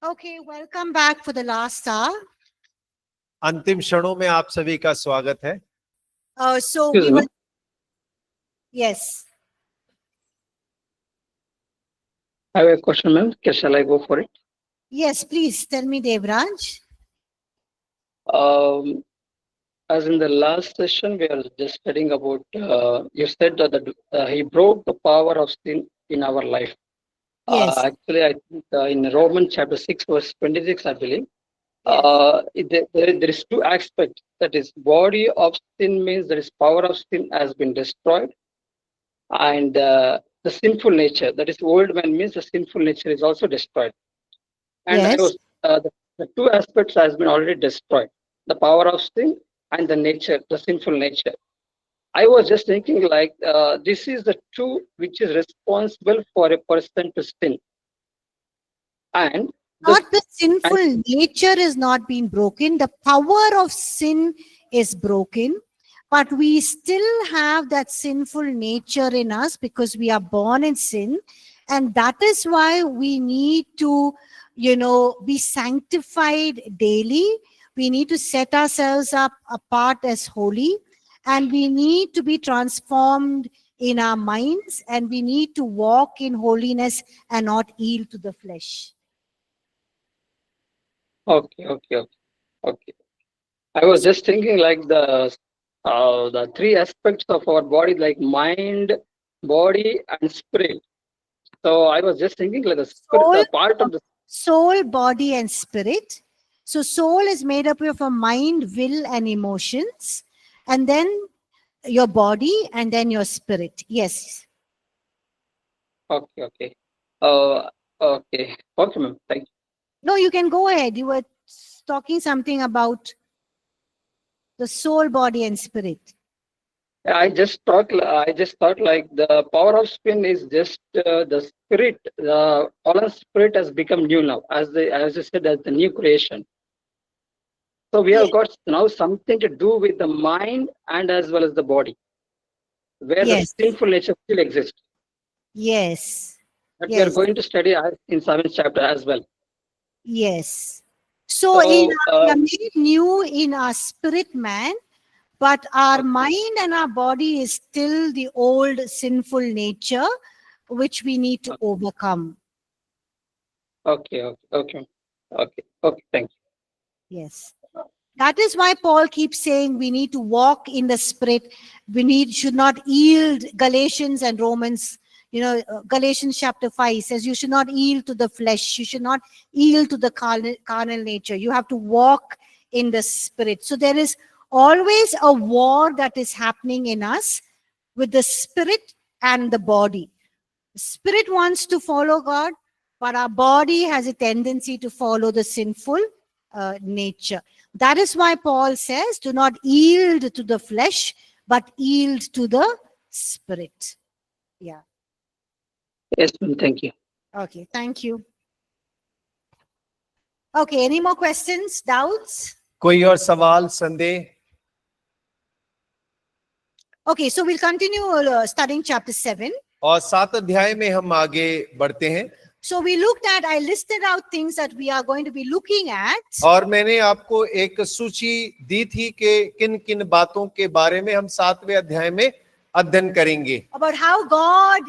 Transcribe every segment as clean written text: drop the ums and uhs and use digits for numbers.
Okay, welcome back for the last hour. अंतिम क्षणों में आप सभी का स्वागत है। So Excuse we me. were, yes. I have a question, ma'am. Shall I go for it? Yes, please tell me, Devraj. As in the last session, we are just studying about, you said that he broke the power of sin in our life. Yes. Actually, I think in Romans chapter 6, verse 26, I believe, there is two aspects. That is, body of sin means there is power of sin has been destroyed. And the sinful nature, that is, old man means the sinful nature is also destroyed. And Yes. the two aspects has been already destroyed. The power of sin and the nature, the sinful nature. I was just thinking like this is the two which is responsible for a person to sin. And Not the sinful nature is not being broken. The power of sin is broken. But we still have that sinful nature in us because we are born in sin. And that is why we need to, be sanctified daily. We need to set ourselves up apart as holy. And we need to be transformed in our minds. And we need to walk in holiness and not yield to the flesh. okay. I was just thinking like the three aspects of our body, like mind, body, and spirit. So I was just thinking like the spirit, the part of the Soul, body, and spirit. So soul is made up of a mind, will, and emotions, and then your body, and then your spirit. Yes. okay. Okay, ma'am. Thank you. No, you can go ahead. You were talking something about the soul, body, and spirit. I just thought like the power of spin is just the spirit. The fallen spirit has become new now, as you said, as the new creation. So we have got now something to do with the mind and as well as the body, where Yes. the sinful nature still exists. Yes. That we are going to study in 7th chapter as well. Yes. So So, we are made new in our spirit man, but our mind and our body is still the old sinful nature, which we need to overcome. Okay. Thank you. Yes. That is why Paul keeps saying we need to walk in the spirit. Should not yield. Galatians and Romans, Galatians chapter 5 says you should not yield to the flesh. You should not yield to the carnal nature. You have to walk in the spirit. So there is always a war that is happening in us with the spirit and the body. The spirit wants to follow God, but our body has a tendency to follow the sinful nature. That is why Paul says, do not yield to the flesh, but yield to the spirit. Yeah. Yes, ma'am. Thank you. Okay, thank you. Okay, any more questions, doubts? कोई और सवाल, संदेह? Okay, so we'll continue studying chapter 7. और 7 अध्याय में हम आगे बढ़ते हैं. So I listed out things that we are going to be looking at. और मैंने आपको एक सूची दी थी कि किन किन बातों के बारे में हम 7वें अध्याय में अध्ययन करेंगे. About how God,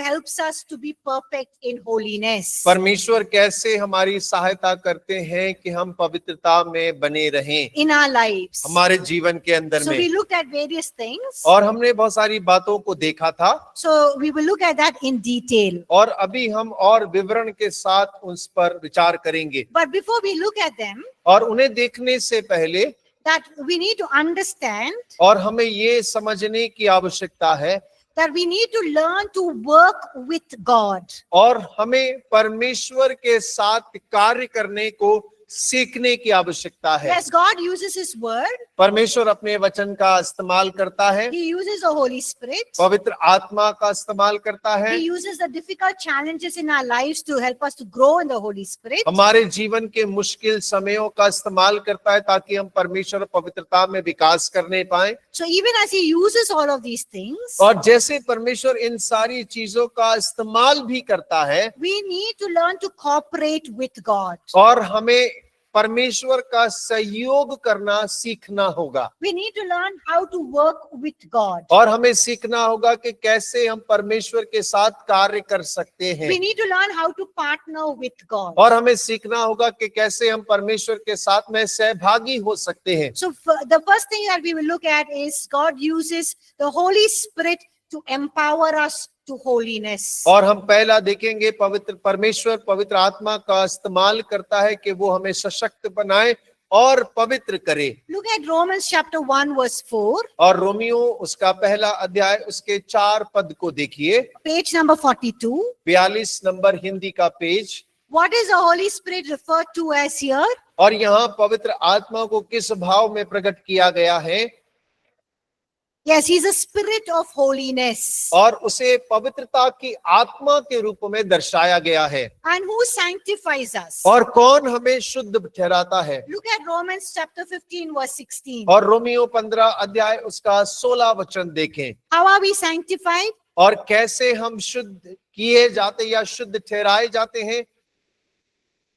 helps us to be perfect in holiness. परमेश्वर कैसे हमारी सहायता करते हैं कि हम पवित्रता में बने रहें in our lives. हमारे जीवन के अंदर So में. we looked at various things. और हमने बहुत सारी बातों को देखा था. So we will look at that in detail. और अभी हम और विवरण के साथ उस पर विचार करेंगे. But before we look at them, और उन्हें देखने से पहले that we need to understand और हमें ये समझने की आवश्यकता है that we need to learn to work with God. और हमें परमेश्वर के साथ कार्य करने को सीखने की आवश्यकता है। Yes, God uses His word. परमेश्वर अपने वचन का इस्तेमाल करता है, He uses the Holy Spirit. पवित्र आत्मा का इस्तेमाल करता है, He uses the difficult challenges in our lives to help us to grow in the Holy Spirit. हमारे जीवन के मुश्किल समयों का इस्तेमाल करता है ताकि हम परमेश्वर और पवित्रता में विकास करने पाए। So even as He uses all of these things, और जैसे परमेश्वर इन सारी चीजों का इस्तेमाल भी करता है, we need to learn to cooperate with God. और हमें परमेश्वर का सहयोग करना सीखना होगा, We need to learn how to work with God. और हमें सीखना होगा कि कैसे हम परमेश्वर के साथ कार्य कर सकते हैं, We need to learn how to partner with God. और हमें सीखना होगा कि कैसे हम परमेश्वर के साथ में सहभागी हो सकते हैं। So the first thing that we will look at is God uses the Holy Spirit to empower us to holiness. और हम पहला देखेंगे पवित्र परमेश्वर पवित्र आत्मा का इस्तेमाल करता है कि वो हमें सशक्त बनाए और पवित्र करे। Look at Romans chapter 1 verse 4, और रोमियो उसका पहला अध्याय उसके 4 पद को देखिए, page number 42. 42 नंबर हिंदी का page. What is the Holy Spirit referred to as here? और यहाँ पवित्र आत्मा को किस भाव में प्रकट किया गया है? Yes, He's a spirit of holiness. और उसे पवित्रता की आत्मा के रूप में दर्शाया गया है। And who sanctifies us? और कौन हमें शुद्ध ठहराता है? Look at Romans chapter 15 verse 16. और रोमियो 15 अध्याय उसका 16 वचन देखें। How are we sanctified? और कैसे हम शुद्ध किए जाते या शुद्ध ठहराए जाते हैं?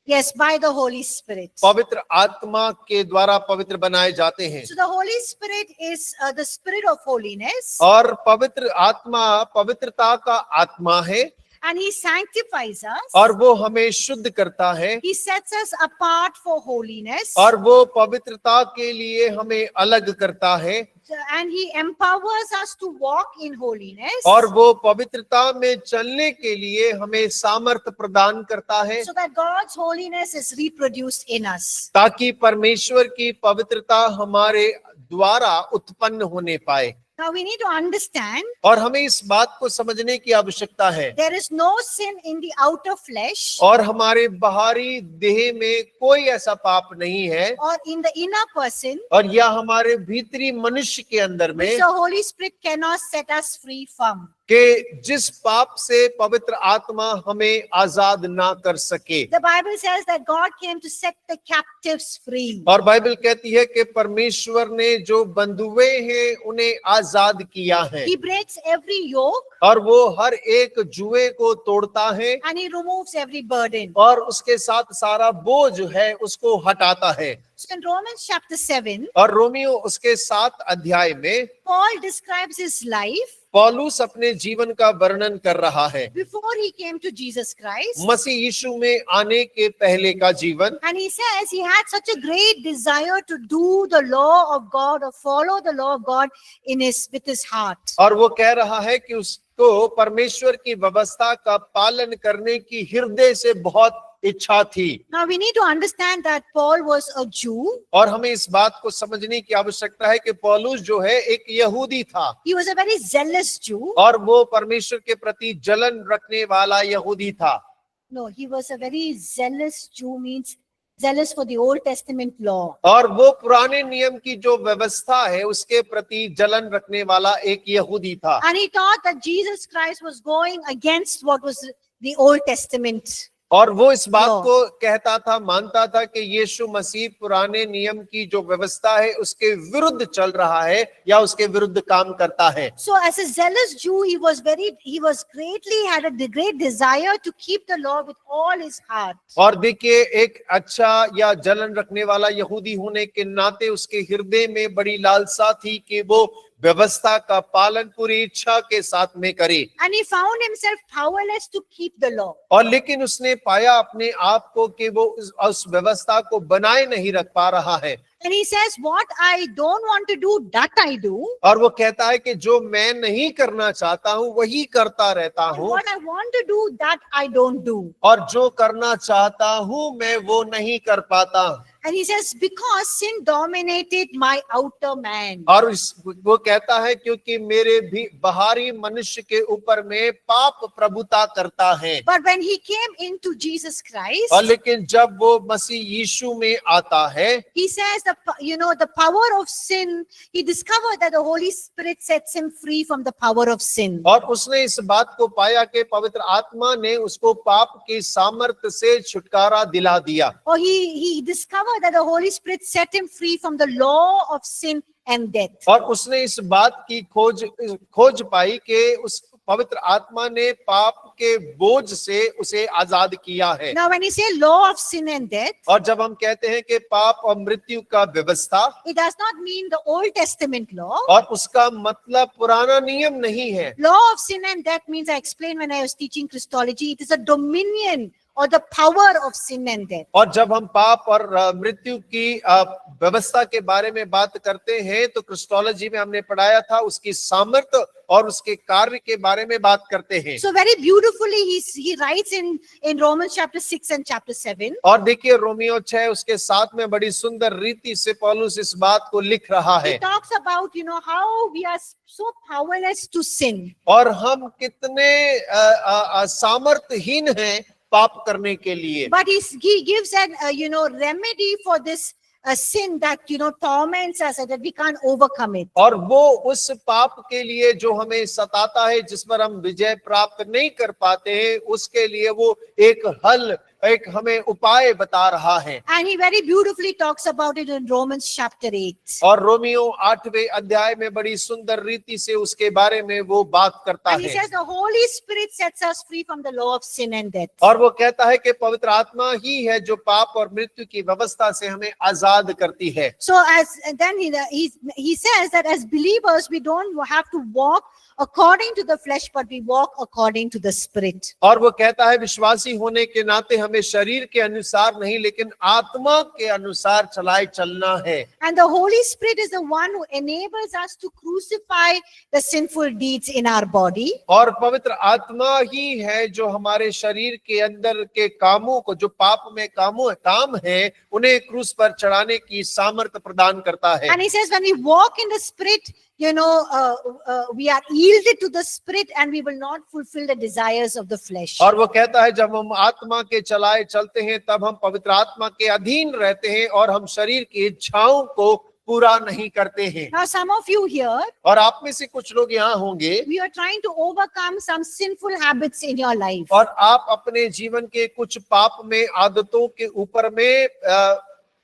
Yes, by the Holy Spirit. पवित्र आत्मा के द्वारा पवित्र बनाए जाते हैं। So the Holy Spirit is the spirit of holiness, और पवित्र आत्मा पवित्रता का आत्मा है, and He sanctifies us. और वो हमें शुद्ध करता है, He sets us apart for holiness, और वो पवित्रता के लिए हमें अलग करता है, and He empowers us to walk in holiness, और वो पवित्रता में चलने के लिए हमें सामर्थ्य प्रदान करता है, so that God's holiness is reproduced in us. ताकि परमेश्वर की पवित्रता हमारे द्वारा उत्पन्न होने पाए। Now we need to understand और हमें इस बात को समझने की आवश्यकता है, there is no sin in the outer flesh और हमारे बाहरी देह में कोई ऐसा पाप नहीं है, or in the inner person और या हमारे भीतरी मनुष्य के अंदर में, which the Holy Spirit cannot set us free from. कि जिस पाप से पवित्र आत्मा हमें आजाद ना कर सके। The Bible says that God came to set the captives free. और बाइबल कहती है कि परमेश्वर ने जो बंधुए हैं उन्हें आजाद किया है, He breaks every yoke और वो हर एक जुए को तोड़ता है, and He removes every burden. और उसके साथ सारा बोझ है उसको हटाता है। So in Romans chapter 7, और रोमियो उसके 7 अध्याय में Paul describes his life पौलुस अपने जीवन का वर्णन कर रहा है, before he came to Jesus Christ. मसीह यीशु में आने के पहले का जीवन। And he says he had such a great desire to do the law of God or follow the law of God with his heart. और वो कह रहा है कि उसको परमेश्वर की व्यवस्था का पालन करने की हृदय से बहुत इच्छा थी। Now we need to understand that Paul was a Jew. और हमें इस बात को समझने की आवश्यकता है कि पौलुस जो है एक यहूदी था, He was a very zealous Jew. और वो परमेश्वर के प्रति जलन रखने वाला यहूदी था। No, he was a very zealous Jew, means zealous for the Old Testament law. और वो पुराने नियम की जो व्यवस्था है उसके प्रति जलन रखने वाला एक यहूदी था। And he thought that Jesus Christ was going against what was the Old Testament. और वो इस बात No. को कहता था, मानता था कि यीशु मसीह पुराने नियम की जो व्यवस्था है उसके विरुद्ध चल रहा है या उसके विरुद्ध काम करता है। So as a zealous Jew, he had a great desire to keep the law with all his heart. और देखिए, एक अच्छा या जलन रखने वाला यहूदी होने के नाते उसके हृदय में बड़ी लालसा थी कि वो व्यवस्था का पालन पूरी इच्छा के साथ में करे। And he found himself powerless to keep the law. और लेकिन उसने पाया अपने आप को कि वो उस व्यवस्था को बनाए नहीं रख पा रहा है। And he says, what I don't want to do, that I do. और वो कहता है कि जो मैं नहीं करना चाहता हूँ वही करता रहता And हूँ, what I want to do, that I don't do. और जो करना चाहता हूँ मैं वो नहीं कर पाता। And he says, because sin dominated my outer man. और वो कहता है क्योंकि मेरे भी बाहरी मनुष्य के ऊपर में पाप प्रभुता करता है। But when he came into Jesus Christ, और लेकिन जब वो मसीह यीशु में आता है, he says the power of sin, he discovered that the Holy Spirit sets him free from the power of sin. और उसने इस बात को पाया कि पवित्र आत्मा ने उसको पाप की सामर्थ्य से छुटकारा दिला दिया। Or he discovered that the Holy Spirit set him free from the law of sin and death. और उसने इस बात की खोज पाई कि उस पवित्र आत्मा ने पाप के बोझ से उसे आजाद किया है। Now when he say law of sin and death, और जब हम कहते हैं कि पाप और मृत्यु का व्यवस्था, it does not mean the Old Testament law. और उसका मतलब पुराना नियम नहीं है। Law of sin and death means, I explained when I was teaching Christology, it is a dominion or the power of sin and death. और जब हम पाप और मृत्यु की व्यवस्था के बारे में बात करते हैं तो क्रिस्टोलॉजी में हमने पढ़ाया था उसकी सामर्थ्य और उसके कार्य के बारे में बात करते हैं। So very beautifully he writes in Romans chapter 6 and chapter 7. और देखिए रोमियो 6 उसके 7 में बड़ी सुंदर रीति से पौलुस इस बात को लिख रहा है। He talks about how we are so powerless to sin. और हम कितने सामर्थ्यहीन हैं पाप करने के लिए। But he gives an remedy for this sin that torments us and that we can't overcome it. और वो उस पाप के लिए जो हमें सताता है, जिस पर हम विजय प्राप्त नहीं कर पाते हैं, उसके लिए वो एक हल, एक हमें उपाय बता रहा है। And he very beautifully talks about it in Romans chapter 8. और रोमियो 8वें अध्याय में बड़ी सुंदर रीति से उसके बारे में वो बात करता And he है। says the Holy Spirit sets us free from the law of sin and death. और वो कहता है कि पवित्र आत्मा ही है जो पाप और मृत्यु की व्यवस्था से हमें आजाद करती है। So then he says that as believers we don't have to walk according to the flesh, but we walk according to the Spirit. और वो कहता है विश्वासी होने के नाते हमें शरीर के अनुसार नहीं लेकिन आत्मा के अनुसार चलना है। And the Holy Spirit is the one who enables us to crucify the sinful deeds in our body. और पवित्र आत्मा ही है जो हमारे शरीर के अंदर के कामों को, जो पाप में काम है, उन्हें क्रूस पर चढ़ाने की सामर्थ्य प्रदान करता है। And he says when we walk in the Spirit, we are yielded to the Spirit and we will not fulfill the desires of the flesh. और वो कहता है जब हम आत्मा के चलाए चलते हैं तब हम पवित्र आत्मा के अधीन रहते हैं और हम शरीर की इच्छाओं को पूरा नहीं करते हैं। Now some of you here, और आप में से कुछ लोग यहाँ होंगे, we are trying to overcome some sinful habits in your life. और आप अपने जीवन के कुछ पाप में आदतों के ऊपर में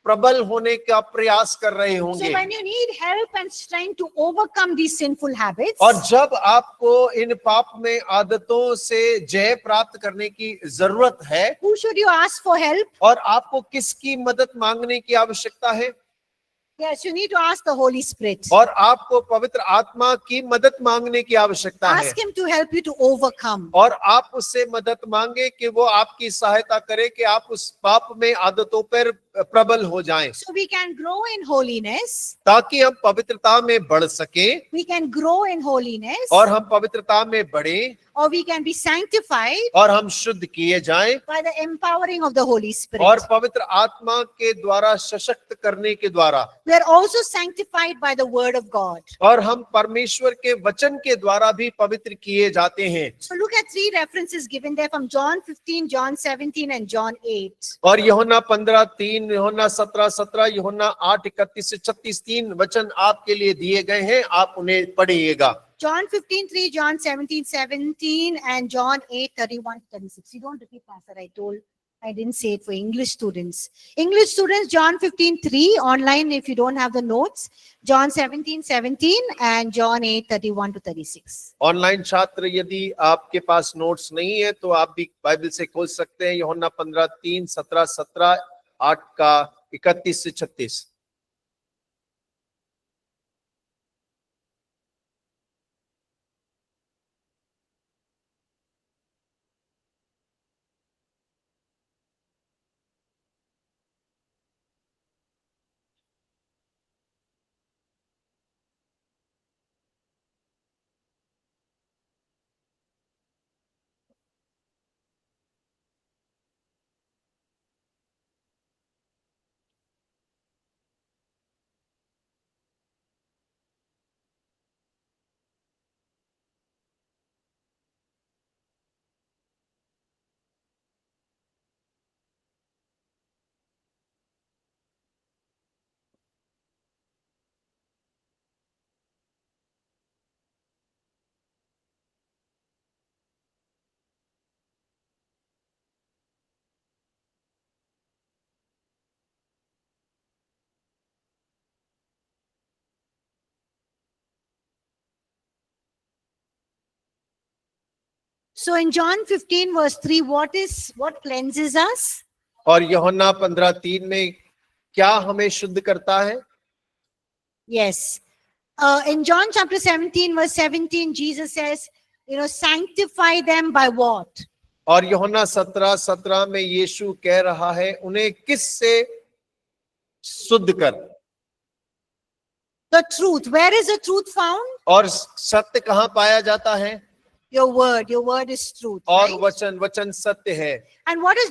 प्रबल होने का प्रयास कर रहे So होंगे। when you need help and strength to overcome these sinful habits, और जब आपको इन पाप में आदतों से जय प्राप्त करने की जरूरत है, who should you ask for help? और आपको किसकी मदद मांगने की आवश्यकता है? Yes, you need to ask the Holy Spirit. और आपको पवित्र आत्मा की मदद मांगने की आवश्यकता है। Ask him to help you to overcome. और आप उससे मदद मांगे कि वो आपकी सहायता करे कि आप उस पाप में आदतों पर प्रबल हो जाएं, So we can grow in holiness. ताकि हम पवित्रता में बढ़ सकें, We can grow in holiness. और हम पवित्रता में बढ़ें, Or we can be sanctified और हम शुद्ध किए जाएं, by the empowering of the Holy Spirit. और पवित्र आत्मा के द्वारा सशक्त करने के द्वारा। We are also sanctified by the word of God. और हम परमेश्वर के वचन के द्वारा भी पवित्र किए जाते हैं। So look at three references given there from John 15, John 17 and John 8. और यूहन्ना 15:3, यूहन्ना 17:17, यूहन्ना 8:31 से 36 3 वचन आपके लिए दिए गए हैं, आप उन्हें पढ़िएगा। John 15:3, John 17:17 and John 8:31-36. You don't repeat, Pastor. I didn't say it for English students. English students, John 15:3 online if you don't have the notes. John 17:17 and John 8:31-36. Online छात्र यदि आपके पास नोट्स नहीं है तो आप भी बाइबल से खोल सकते हैं। यूहन्ना 15:3, 17:17, 8 का 31 से 36। So in John 15 verse 3, what cleanses us? और यूहन्ना 15:3 में क्या हमें शुद्ध करता है? Yes. In John chapter 17 verse 17, Jesus says, sanctify them by what? और यूहन्ना 17:17 में यीशु कह रहा है उन्हें किस से शुद्ध कर? The truth. Where is the truth found? और सत्य कहाँ पाया जाता है? Your word is truth. और right? वचन सत्य है। And what is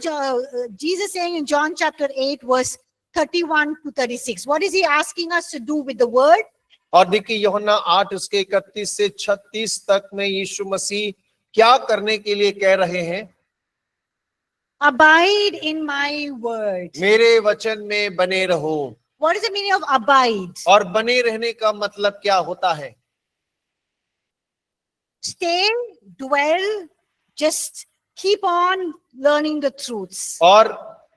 Jesus saying in John chapter 8 verse 31 to 36? What is he asking us to do with the word? और देखिए यूहन्ना 8 उसके 31 से 36 तक में यीशु मसीह क्या करने के लिए कह रहे हैं? Abide in my word. मेरे वचन में बने रहो। What is the meaning of abide? और बने रहने का मतलब क्या होता है? Stay, dwell, just keep on learning the truths. और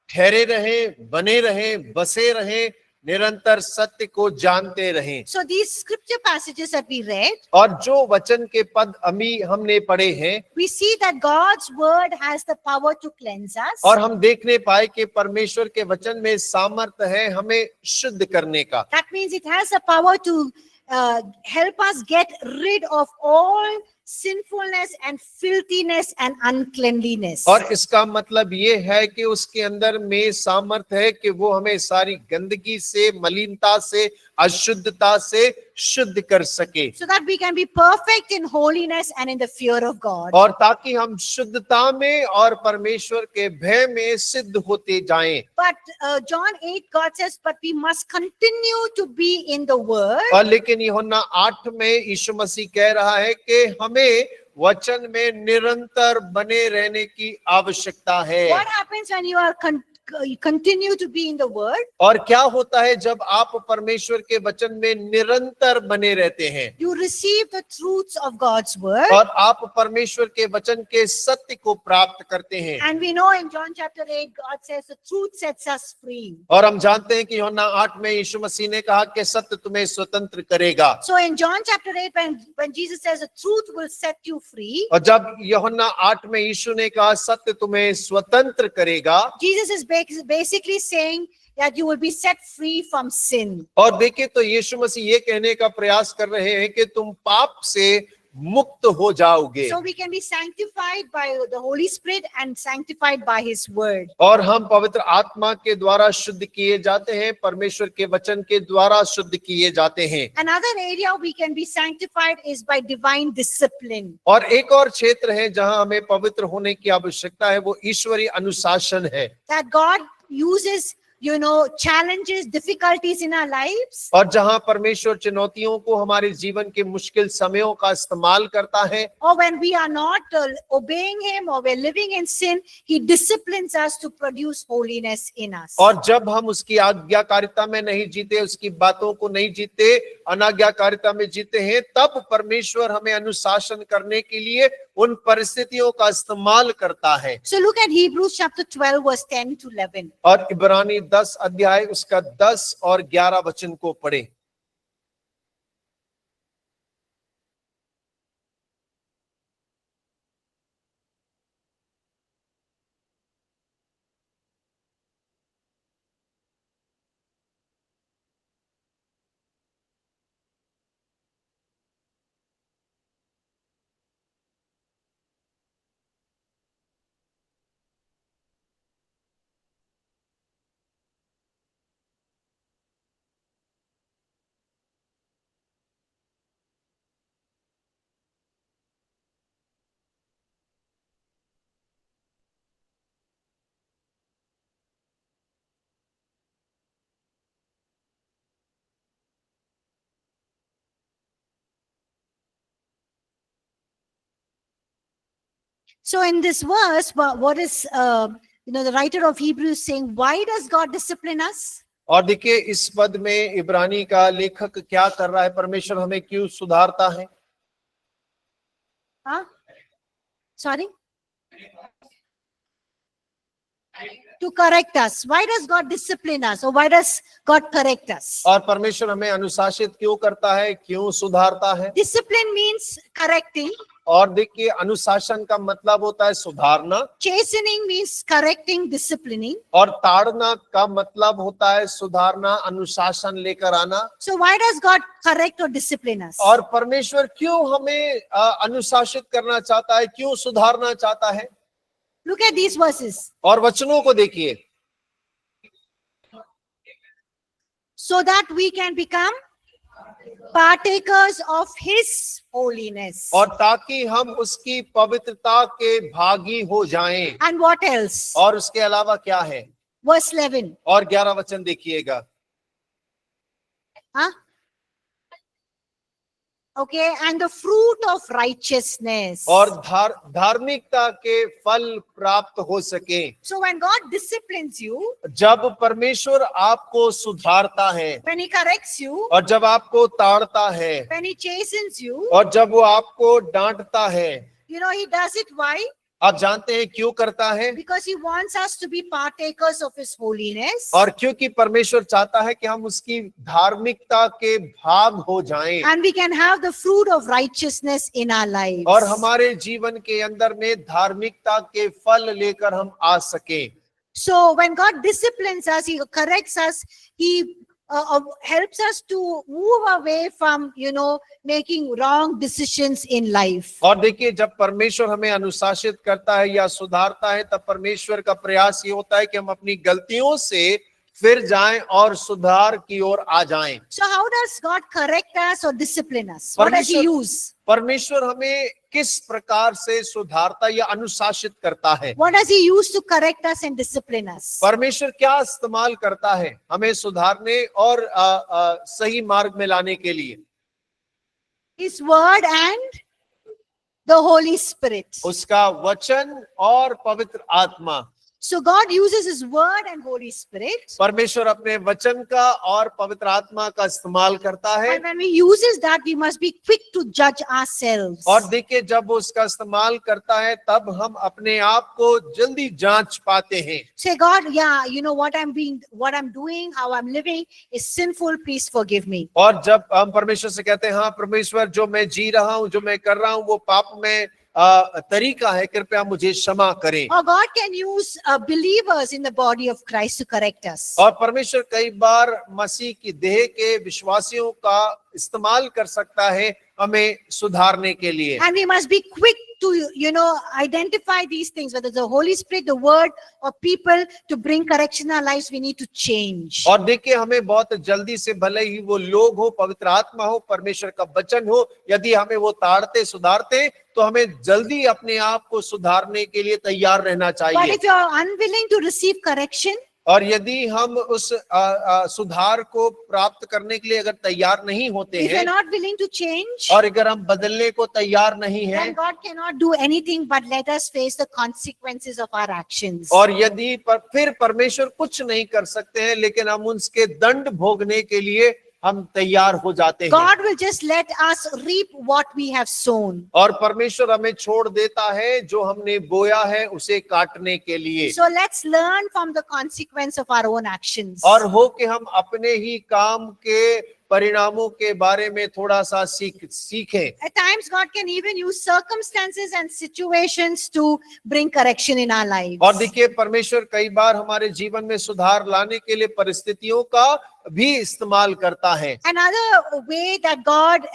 ठहरे रहे, बने रहे, बसे रहे, निरंतर सत्य को जानते रहें। So these scripture passages that we read, और जो वचन के पद अमी हमने पढ़े हैं, we see that God's word has the power to cleanse us. और हम देखने पाए कि परमेश्वर के वचन में सामर्थ्य है हमें शुद्ध करने का। That means it has the power to help us get rid of all sinfulness and filthiness and uncleanliness. और इसका मतलब ये है कि उसके अंदर में सामर्थ्य है कि वो हमें सारी गंदगी से, मलिनता से, अशुद्धता से शुद्ध कर सके। So that we can be perfect in holiness and in the fear of God. और ताकि हम शुद्धता में और परमेश्वर के भय में सिद्ध होते जाएं। But John 8, God says, but we must continue to be in the word. और लेकिन यूहन्ना 8 में यीशु मसीह कह रहा है कि हमें वचन में निरंतर बने रहने की आवश्यकता है। What happens when you continue to be in the word? और क्या होता है जब आप परमेश्वर के वचन में निरंतर बने रहते हैं? You receive the truths of God's word. और आप परमेश्वर के वचन के सत्य को प्राप्त करते हैं। And we know in John chapter 8, God says the truth sets us free. और हम जानते हैं कि यूहन्ना 8 में यीशु मसीह ने कहा कि सत्य तुम्हें स्वतंत्र करेगा। So in John chapter 8, when Jesus says the truth will set you free, और जब यूहन्ना 8 में यीशु ने कहा सत्य तुम्हें स्वतंत्र करेगा, Jesus is basically saying that you will be set free from sin. और देखिए तो यीशु मसीह ये कहने का प्रयास कर रहे हैं कि तुम पाप से मुक्त हो जाओगे। So we can be sanctified by the Holy Spirit and sanctified by His word. और हम पवित्र आत्मा के द्वारा शुद्ध किए जाते हैं, परमेश्वर के वचन के द्वारा शुद्ध किए जाते हैं। Another area we can be sanctified is by divine discipline. और एक और क्षेत्र है जहां हमें पवित्र होने की आवश्यकता है, वो ईश्वरीय अनुशासन है। That God uses, challenges, difficulties in our lives. और जहां परमेश्वर चुनौतियों को हमारे जीवन के मुश्किल समयों का इस्तेमाल करता है, Or when we are not obeying Him or we're living in sin, He disciplines us to produce holiness in us. और जब हम उसकी आज्ञाकारिता में नहीं जीते, उसकी बातों को नहीं जीते, अनाज्ञाकारिता में जीते हैं, तब परमेश्वर हमें अनुशासन करने के लिए उन परिस्थितियों का इस्तेमाल करता है। So look at Hebrews chapter 12 verse 10 to 11. और इब्रानी 10 अध्याय उसका 10 और 11 वचन को पढ़े। So in this verse, what is the writer of Hebrews saying? Why does God discipline us? और देखिए इस पद में इब्रानी का लेखक क्या कर रहा है, परमेश्वर हमें क्यों सुधारता है? Huh? Sorry? To correct us. Why does God discipline us? Or why does God correct us? और परमेश्वर हमें अनुशासित क्यों करता है, क्यों सुधारता है? Discipline means correcting. और देखिए अनुशासन का मतलब होता है सुधारना, Chastening means correcting, disciplining. और ताड़ना का मतलब होता है सुधारना, अनुशासन लेकर आना। So why does God correct or discipline us? और परमेश्वर क्यों हमें अनुशासित करना चाहता है, क्यों सुधारना चाहता है? Look at these verses. और वचनों को देखिए, So that we can become partakers of His holiness. और ताकि हम उसकी पवित्रता के भागी हो जाएं। And what else? और उसके अलावा क्या है? Verse 11. और 11 वचन देखिएगा। Huh? Okay, and the fruit of righteousness. और धार्मिकता के फल प्राप्त हो सके। So when God disciplines you, जब परमेश्वर आपको सुधारता है, when He corrects you, और जब आपको ताड़ता है, when He chastens you, और जब वो आपको डांटता है, you know, He does it why? आप जानते हैं क्यों करता है? Because He wants us to be partakers of His holiness. और क्योंकि परमेश्वर चाहता है कि हम उसकी धार्मिकता के भाग हो जाएं, And we can have the fruit of righteousness in our lives. और हमारे जीवन के अंदर में धार्मिकता के फल लेकर हम आ सकें। So when God disciplines us, He corrects us, He helps us to move away from, you know, making wrong decisions in life. और देखिए जब परमेश्वर हमें अनुशासित करता है या सुधारता है, तब परमेश्वर का प्रयास ये होता है कि हम अपनी गलतियों से फिर जाएं और सुधार की ओर आ जाएं। So how does God correct us or discipline us? What does He परमेश्वर use? परमेश्वर हमें किस प्रकार से सुधारता या अनुशासित करता है? What does He use to correct us and discipline us? परमेश्वर क्या इस्तेमाल करता है हमें सुधारने और सही मार्ग में लाने के लिए? His word and the Holy Spirit. उसका वचन और पवित्र आत्मा। So God uses His word and Holy Spirit. परमेश्वर अपने वचन का और पवित्र आत्मा का इस्तेमाल करता है। And when we uses that, we must be quick to judge ourselves. और देखिए जब वो उसका इस्तेमाल करता है, तब हम अपने आप को जल्दी जांच पाते हैं। Say, God, yeah, you know what I'm doing, how I'm living is sinful. Please forgive me. और जब हम परमेश्वर से कहते हैं, हाँ परमेश्वर, जो मैं जी रहा हूँ, जो मैं कर रहा हूँ, वो पाप में तरीका है, कृपया मुझे क्षमा करें। Or God can use believers in the body of Christ to correct us. और परमेश्वर कई बार मसीह की देह के विश्वासियों का इस्तेमाल कर सकता है हमें सुधारने के लिए। And we must be quick to, you know, identify these things, whether the Holy Spirit, the word, or people to bring correction in our lives. We need to change. और देखिए हमें बहुत जल्दी से, भले ही वो लोग हो, पवित्र आत्मा हो, परमेश्वर का वचन हो, यदि हमें वो ताड़ते सुधारते, तो हमें जल्दी अपने आप को सुधारने के लिए तैयार रहना But चाहिए। if you are unwilling to receive correction, और यदि हम उस सुधार को प्राप्त करने के लिए अगर तैयार नहीं होते if you're हैं, not willing to change, और अगर हम बदलने को तैयार नहीं हैं, then God cannot do anything but let us face the consequences of our actions. और यदि फिर परमेश्वर कुछ नहीं कर सकते हैं, लेकिन हम उसके दंड भोगने के लिए हम तैयार हो जाते हैं। God will just let us reap what we have sown. और परमेश्वर हमें छोड़ देता है जो हमने बोया है उसे काटने के लिए। So let's learn from the consequence of our own actions. और हो कि हम अपने ही काम के परिणामों के बारे में थोड़ा सा सीखें। At times, God can even use circumstances and situations to bring correction in our lives. और देखिए परमेश्वर कई बार हमारे जीवन में सुधार लाने के लिए परिस्थितियों का भी इस्तेमाल करता है। Another way that God,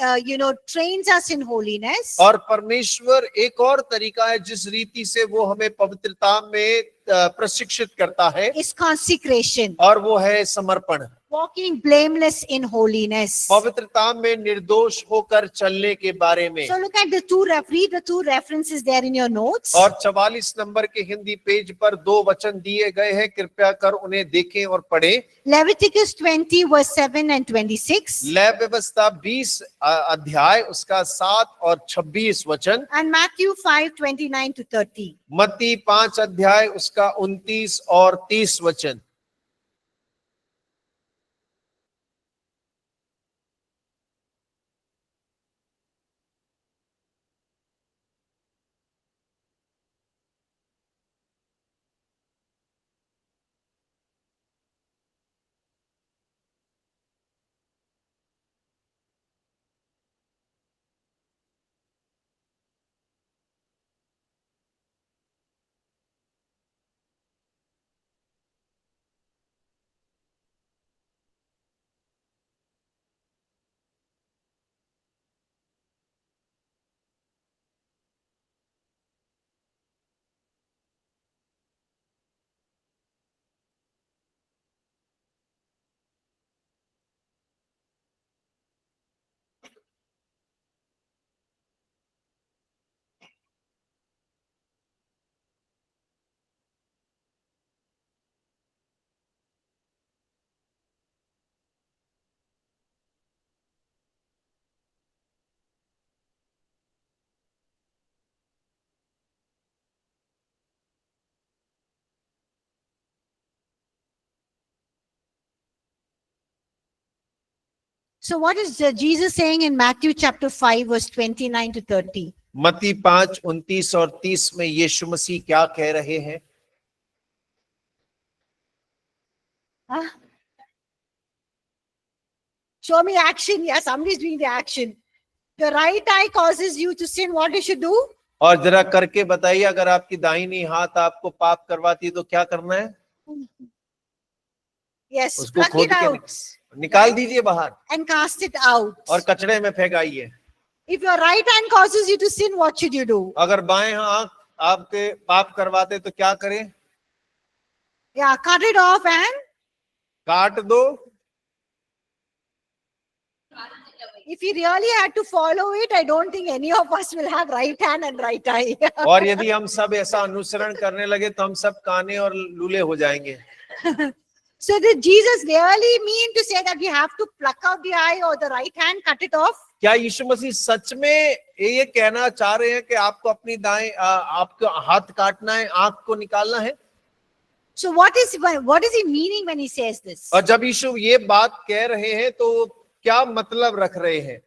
trains us in holiness और परमेश्वर एक और तरीका है जिस रीति से वो हमें पवित्रता में प्रशिक्षित करता है, is consecration, और वो है समर्पण। walking blameless in holiness. पवित्रता में निर्दोष होकर चलने के बारे में। So look at read the two references there in your notes. और 44 नंबर के हिंदी पेज पर 2 वचन दिए गए हैं, कृपया कर उन्हें देखें और पढ़ें। Leviticus 20 verse 7 and 26. लय व्यवस्था 20 अध्याय उसका 7 और 26 वचन। And Matthew 5:29 to 30. मत्ती 5 अध्याय उसका 29 और 30 वचन। So what is Jesus saying in Matthew chapter 5 verse 29 to 30? मत्ती 5, 29 और 30 में यीशु मसीह क्या कह रहे हैं? Huh? Show me action. Yeah, somebody's doing the action. The right eye causes you to sin. What you should do? और जरा करके बताइए, अगर आपकी दाहिनी हाथ आपको पाप करवाती है तो क्या करना है? Yes, उसको pluck खोद it के out निकाल दीजिए बाहर and cast it out. और कचड़े में फेंकाइए। If your right hand causes you to sin, what should you do? अगर बाएं हाथ आपके पाप करवाते तो क्या करें? Yeah, cut it off and काट दो। if you really had to follow it, I don't think any of us will have right hand and right eye. और यदि हम सब ऐसा अनुसरण करने लगे तो हम सब काने और लूले हो जाएंगे। So did Jesus really mean to say that you have to pluck out the eye or the right hand, cut it off? क्या यीशु मसीह सच में ये कहना चाह रहे हैं कि आपको अपनी दाएं आपको हाथ काटना है, आंख को निकालना है? So what is he meaning when he says this? और जब यीशु ये बात कह रहे हैं तो क्या मतलब रख रहे हैं?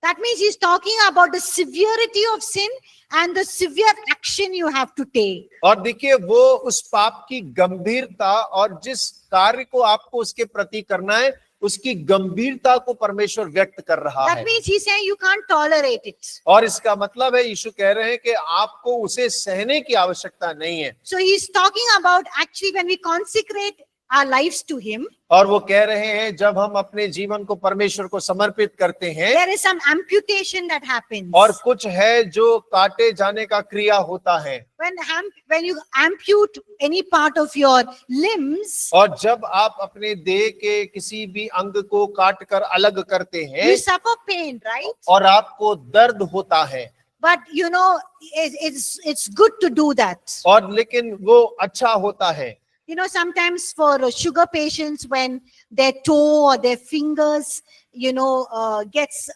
That means he's talking about the severity of sin and the severe action you have to take. और देखिए, वो उस पाप की गंभीरता और जिस कार्य को आपको उसके प्रति करना है उसकी गंभीरता को परमेश्वर व्यक्त कर रहा That है। means he's saying you can't tolerate it. और इसका मतलब है यीशु कह रहे हैं कि आपको उसे सहने की आवश्यकता नहीं है। So he's talking about actually when we consecrate our lives to him, और वो कह रहे हैं जब हम अपने जीवन को परमेश्वर को समर्पित करते हैं there is some amputation that happens. और कुछ है जो काटे जाने का क्रिया होता है। When you ampute any part of your limbs, और जब आप अपने देह के किसी भी अंग को काट कर अलग करते हैं you suffer pain, right? और आपको दर्द होता है, But you know, it's good to do that. और लेकिन वो अच्छा होता है। You know, sometimes for sugar patients, when their toe or their fingers, you know, gets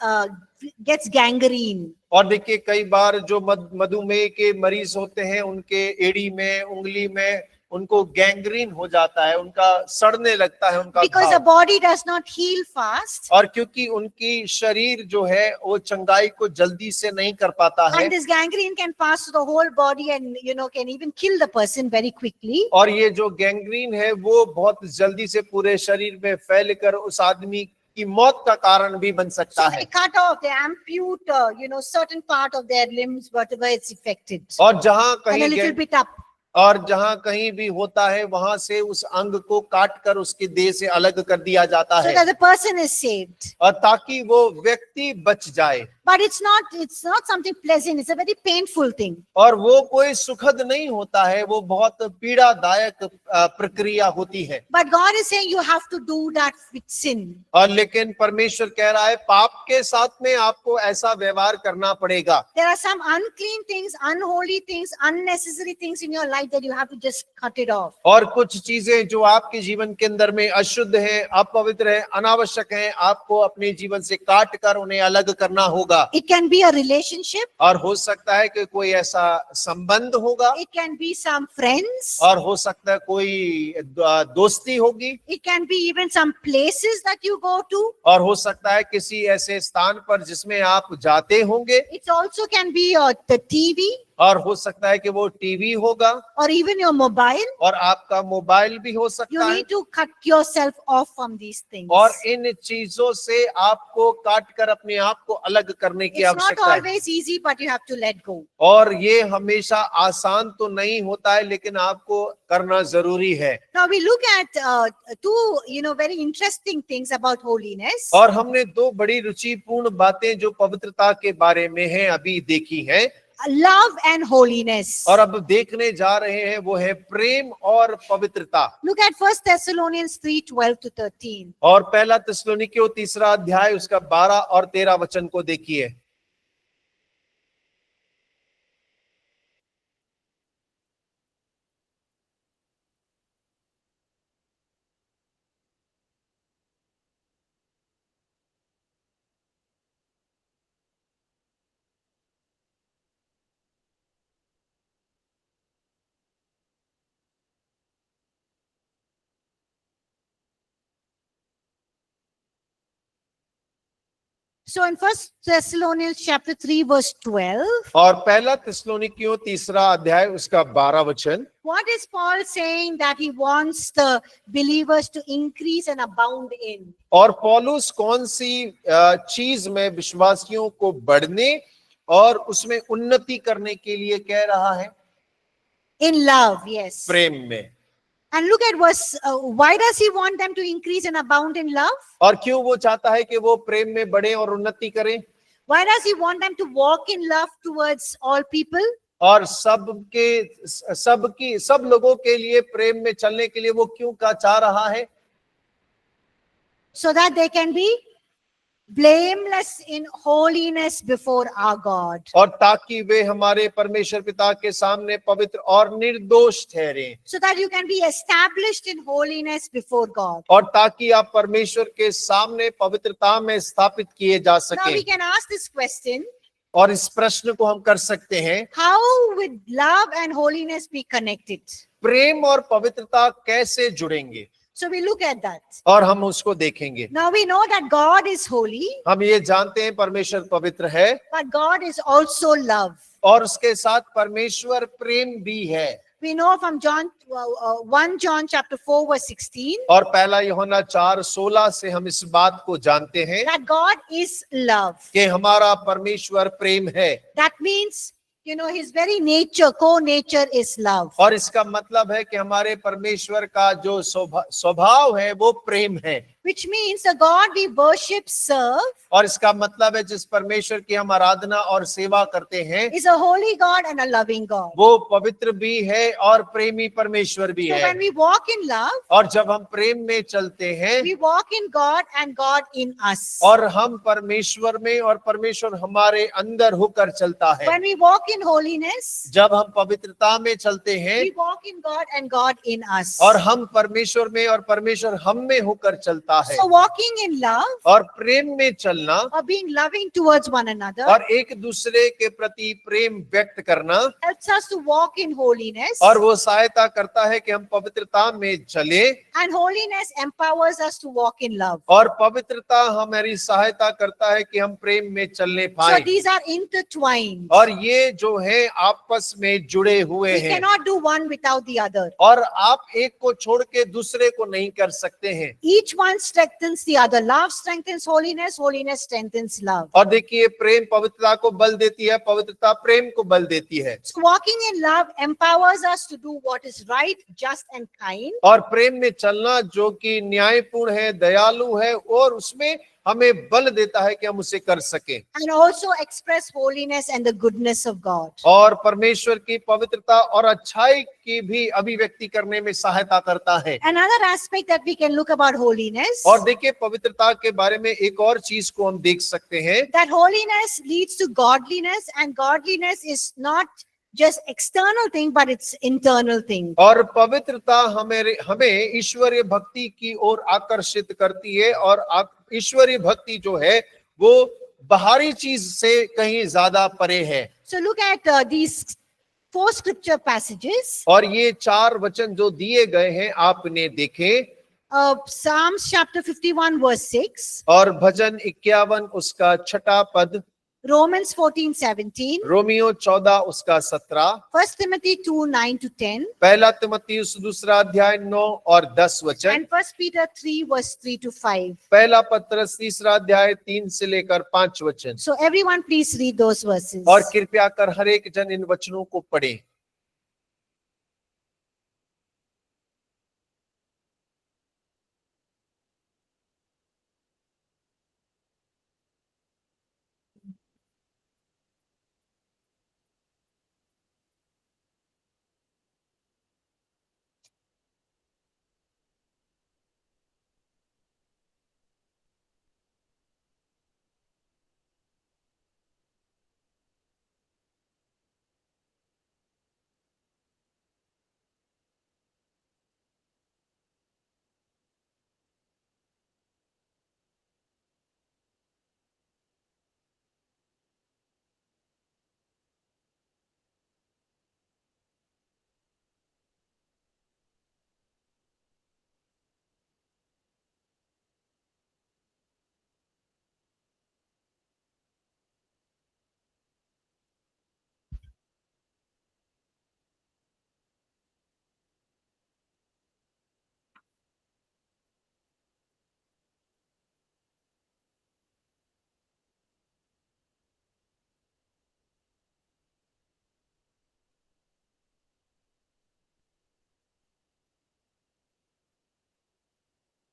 gangrene. और देखिए, कई बार जो मधुमेह के मरीज होते हैं उनके एड़ी में, उंगली में उनको गैंग्रीन हो जाता है, उनका सड़ने लगता है उनका Because the घाव। body does not heal fast. और क्योंकि उनकी शरीर जो है वो चंगाई को जल्दी से नहीं कर पाता है, And this gangrene can pass to the whole body and, you know, can even kill the person very quickly. और ये जो गैंग्रीन है वो बहुत जल्दी से पूरे शरीर में फैलकर उस आदमी की मौत का कारण भी बन सकता So है। they cut off, they ampute, you know, certain part of their limbs, whatever it's affected. और जहां And a कहीं little bit up. और जहां कहीं भी होता है वहां से उस अंग को काट कर उसके देह से अलग कर दिया जाता So है, that the person is saved. और ताकि वो व्यक्ति बच जाए। But it's not something pleasant. It's a very painful thing. और वो कोई सुखद नहीं होता है, वो बहुत पीड़ादायक प्रक्रिया होती है। But God is saying you have to do that with sin. और लेकिन परमेश्वर कह रहा है पाप के साथ में आपको ऐसा व्यवहार करना पड़ेगा। There are some unclean things, unholy things, unnecessary things in your life that you have to just cut it off. और कुछ चीजें जो आपके जीवन के अंदर में अशुद्ध हैं, अपवित्र हैं, अनावश्यक हैं, आपको अपने जीवन से काट कर उन्हें अलग करना होगा। It can be a relationship. और हो सकता है कि कोई ऐसा संबंध होगा, It can be some friends. और हो सकता है कोई दोस्ती होगी, It can be even some places that you go to. और हो सकता है किसी ऐसे स्थान पर जिसमें आप जाते होंगे, It also can be the TV और हो सकता है कि वो टीवी होगा, or even your mobile. और आपका मोबाइल भी हो You सकता है। need to cut yourself off from these things. और इन चीजों से आपको काट कर अपने आप को अलग करने की It's not आवश्यकता है। always easy, but you have to let go. और ये हमेशा आसान तो नहीं होता है, लेकिन आपको करना जरूरी है। Now we look at two, you know, very interesting things about holiness. और हमने दो बड़ी रुचिपूर्ण बातें जो पवित्रता के बारे में हैं अभी देखी हैं, Love and holiness. और अब देखने जा रहे हैं वो है प्रेम और पवित्रता। Look at 1 Thessalonians 3:12 to 13. और पहला थिस्सलुनीकियों 3 अध्याय उसका 12 और 13 वचन को देखिए। So in First Thessalonians chapter 3 verse 12, और पहला थिस्सलुनीकियों तीसरा अध्याय उसका 12 वचन, what is Paul saying that he wants the believers to increase and abound in? और पौलुस कौन सी चीज में विश्वासियों को बढ़ने और उसमें उन्नति करने के लिए कह रहा है? In love, yes. प्रेम में। And look at verse, why does he want them to increase and abound in love? और क्यों वो चाहता है कि वो प्रेम में बढ़े और उन्नति करें? Why does he want them to walk in love towards all people? और सब लोगों के लिए प्रेम में चलने के लिए वो क्यों का चाह रहा है? So that they can be blameless in holiness before our God. और ताकि वे हमारे परमेश्वर पिता के सामने पवित्र और निर्दोष ठहरें। So that you can be established in holiness before God. और ताकि आप परमेश्वर के सामने पवित्रता में स्थापित किए जा Now we सकें। can ask this question, और इस प्रश्न को हम कर सकते हैं, how would love and holiness be connected? प्रेम और पवित्रता कैसे जुड़ेंगे? So we look at that. और हम उसको देखेंगे। Now we know that God is holy, हम ये जानते हैं परमेश्वर पवित्र है, but God is also love. और उसके साथ परमेश्वर प्रेम भी है। We know from 1 John chapter 4 verse 16 और पहला यूहन्ना 4:16 से हम इस बात को जानते हैं that God is love. कि हमारा परमेश्वर प्रेम है। That means, you know, his very nature, co-nature is love. और इसका मतलब है कि हमारे परमेश्वर का जो स्वभाव है वो प्रेम है। Which means the God we worship, serve, और इसका मतलब है जिस परमेश्वर की हम आराधना और सेवा करते हैं is a holy God and a loving God. वो पवित्र भी है और प्रेमी परमेश्वर भी So है। when we walk in love, और जब हम प्रेम में चलते हैं we walk in God and God in us. और हम परमेश्वर में और परमेश्वर हमारे अंदर होकर चलता है। When we walk in holiness, जब हम पवित्रता में चलते हैं we walk in God and God in us. और हम परमेश्वर में और परमेश्वर हम में होकर चलता है। So walking in love और प्रेम में चलना or being loving towards one another और एक दूसरे के प्रति प्रेम व्यक्त करना helps us to walk in holiness, और वो सहायता करता है कि हम पवित्रता में चले, and holiness empowers us to walk in love. और पवित्रता हमारी सहायता करता है कि हम प्रेम में चलने So पाए। these are intertwined. और ये जो है आपस में जुड़े हुए We हैं cannot do one without the other. और आप एक को छोड़ के दूसरे को नहीं कर सकते हैं। Each one strengthens the other. Love strengthens holiness, holiness strengthens love. और देखिए प्रेम पवित्रता को बल देती है, पवित्रता प्रेम को बल देती है। So walking in love empowers us to do what is right, just and kind. और प्रेम में चलना जो कि न्यायपूर्ण है, दयालु है, और उसमें हमें बल देता है कि हम उसे कर सकें। And also express holiness and the goodness of God. और परमेश्वर की पवित्रता और अच्छाई की भी अभिव्यक्ति करने में सहायता करता है। Another aspect that we can look about holiness, और देखिए पवित्रता के बारे में एक और चीज को हम देख सकते हैं that holiness leads to godliness, and godliness is not just external thing, but it's internal thing. और पवित्रता हमें ईश्वरीय भक्ति की ओर आकर्षित करती है, और ईश्वरीय भक्ति जो है वो बाहरी चीज से कहीं ज्यादा परे है। So look at these 4 scripture passages. और ये 4 वचन जो दिए गए हैं आप इन्हें देखें। Psalms chapter 51 verse 6, और भजन 51 उसका 6 पद, Romans 14:17, रोमियो 14 उसका 17, 1 Timothy 2:9 to 10, पहला तिमुथियुस 2 अध्याय 9 और 10 वचन, and 1 Peter 3 verse 3 to 5. पहला पत्रस 3 अध्याय 3 से लेकर 5 वचन। So everyone please read those verses. और कृपया कर हर एक जन इन वचनों को पढ़े।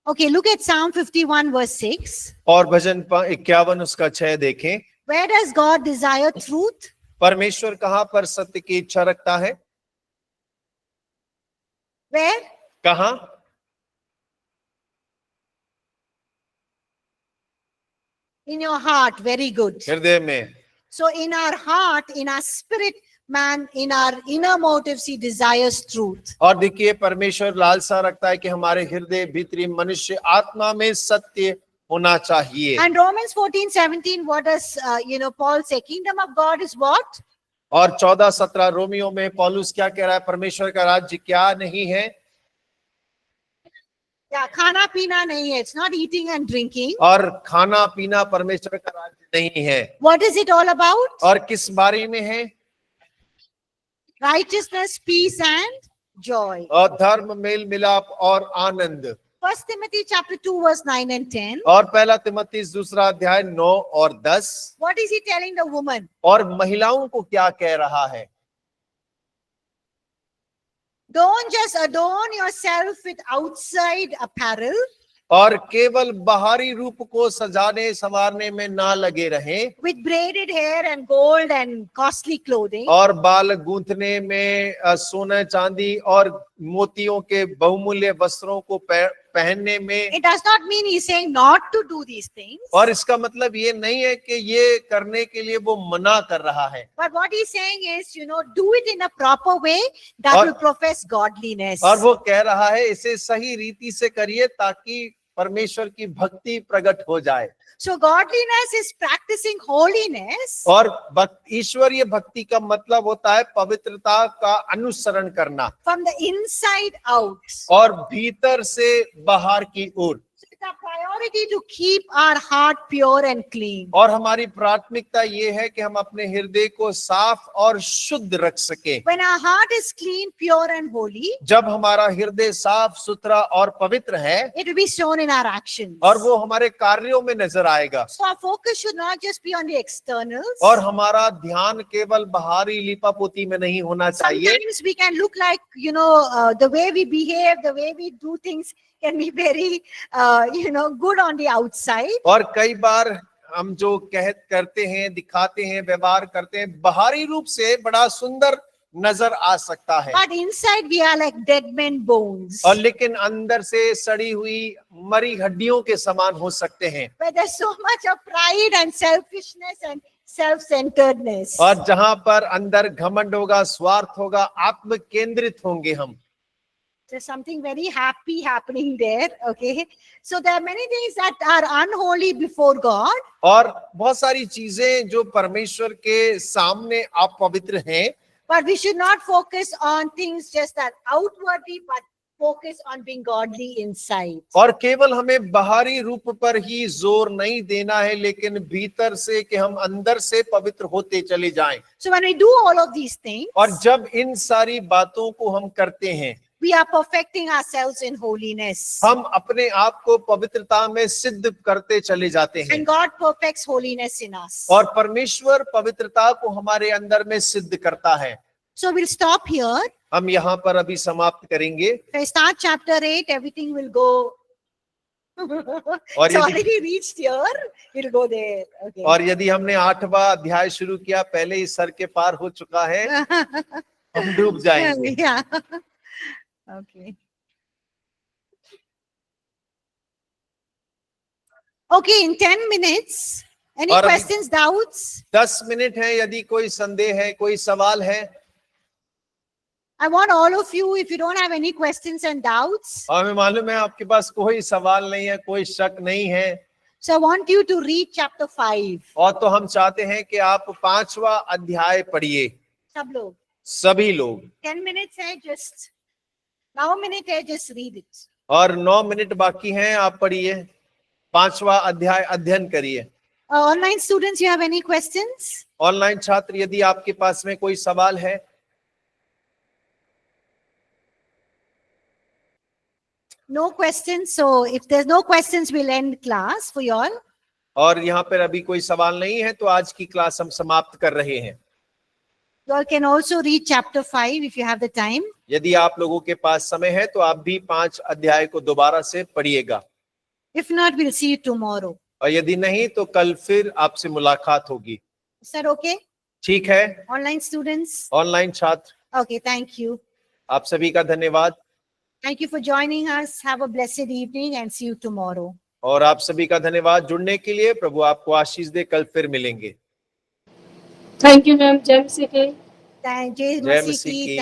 Okay, look at Psalm 51 verse 6. और भजन 51 उसका 6 देखें। Where does God desire truth? परमेश्वर कहाँ पर सत्य की इच्छा रखता है? Where? कहाँ? In your heart. Very good. हृदय में। So in our heart, in our spirit, man, in our inner motives, he desires truth. और देखिए परमेश्वर लालसा रखता है कि हमारे हृदय भीतरी मनुष्य आत्मा में सत्य होना चाहिए। And Romans 14:17, what does Paul say? Kingdom of God is what? और 14-17 रोमियो में पौलुस क्या कह रहा है? परमेश्वर का राज्य क्या नहीं है? Yeah, खाना पीना नहीं है. It's not eating and drinking. और खाना पीना परमेश्वर का राज्य नहीं है। What is it all about? और किस बारे में है? Righteousness, peace and joy. और धर्म, मेल मिलाप और आनंद। 1 Timothy chapter 2 verse 9 and 10. और पहला तिमोथी 2 अध्याय 9 और 10। What is he telling the woman? और महिलाओं को क्या कह रहा है? Don't just adorn yourself with outside apparel, और केवल बाहरी रूप को सजाने संवारने में ना लगे रहें, with braided hair and gold and costly clothing. और बाल गूंथने में सोना चांदी और मोतियों के बहुमूल्य वस्त्रों को पहनने में। It does not mean he's saying not to do these things. और इसका मतलब ये नहीं है कि ये करने के लिए वो मना कर रहा है। But what he's saying is, do it in a proper way that और- will profess godliness. और वो कह रहा है इसे सही रीति से करिए ताकि परमेश्वर की भक्ति प्रकट हो जाए। So godliness is practicing holiness और ईश्वरीय भक्ति का मतलब होता है पवित्रता का अनुसरण करना, from the inside out. और भीतर से बाहर की ओर। So it's a priority to keep our heart pure and clean. और हमारी प्राथमिकता ये है कि हम अपने हृदय को साफ और शुद्ध रख सके। When our heart is clean, pure and holy, जब हमारा हृदय साफ सुथरा और पवित्र है, it will be shown in our actions. और वो हमारे कार्यों में नजर आएगा। So our focus should not just be on the externals. और हमारा ध्यान केवल बाहरी लिपापोती में नहीं होना चाहिए। Sometimes we can look like, the way we behave, the way we do things can be very, good on the outside. और कई बार हम जो करते हैं, दिखाते हैं, व्यवहार करते हैं, बाहरी रूप से बड़ा सुंदर नजर आ सकता है, But inside we are like dead men bones. और लेकिन अंदर से सड़ी हुई मरी हड्डियों के समान हो सकते हैं। Where there's so much of pride and selfishness and self-centeredness. और जहां पर अंदर घमंड होगा, स्वार्थ होगा, आत्म केंद्रित होंगे हम। There's something very happy happening there. Okay. So there are many things that are unholy before God. और बहुत सारी चीजें जो परमेश्वर के सामने अपवित्र हैं, But we should not focus on things just that outwardly, but focus on being godly inside. और केवल हमें बाहरी रूप पर ही जोर नहीं देना है, लेकिन भीतर से कि हम अंदर से पवित्र होते चले जाएं। So when we do all of these things, और जब इन सारी बातों को हम करते हैं, we are perfecting ourselves in holiness. हम अपने आप को पवित्रता में सिद्ध करते चले जाते हैं, And God perfects holiness in us. और परमेश्वर पवित्रता को हमारे अंदर में सिद्ध करता है। So we'll stop here. हम यहाँ पर अभी समाप्त करेंगे। If I start chapter 8, everything will go. और It's यदि- already reached here. We'll go there. Okay. और यदि हमने 8वां अध्याय शुरू किया, पहले ही सर के पार हो चुका है, हम डूब जाएंगे। Yeah. Okay. Okay, in 10 minutes, any और अभी- questions, doubts? 10 मिनट है, यदि कोई संदेह है, कोई सवाल है। I want all of you, if you don't have any questions and doubts, हमें मालूम है आपके पास कोई सवाल नहीं है, कोई शक नहीं है, so I want you to read chapter 5. और तो हम चाहते हैं कि आप 5वां अध्याय पढ़िए, सब लोग. सभी लोग। 10 minutes hai, just 9 minutes hai, just read it. और 9 मिनट बाकी हैं, आप पढ़िए, 5वां अध्याय अध्ययन करिए। Online students, you have any questions? Online छात्र, यदि आपके पास में कोई सवाल है। No questions. So if there's no questions, we'll end class for you all. और यहाँ पर अभी कोई सवाल नहीं है, तो आज की क्लास हम समाप्त कर रहे हैं। You all can also read chapter 5 if you have the time. यदि आप लोगों के पास समय है तो आप भी 5 अध्याय को दोबारा से पढ़िएगा। If not, we'll see you tomorrow. और यदि नहीं तो कल फिर आपसे मुलाकात होगी। Is that okay? ठीक है। Online students? ऑनलाइन छात्र, Okay, thank you. आप सभी का धन्यवाद Thank you for joining us. Have a blessed evening and see you tomorrow. और आप सभी का धन्यवाद जुड़ने के लिए। प्रभु आपको आशीष दे। कल फिर मिलेंगे। Thank you ma'am. जय मसीह की। जय जय मसीह मसीह की। की।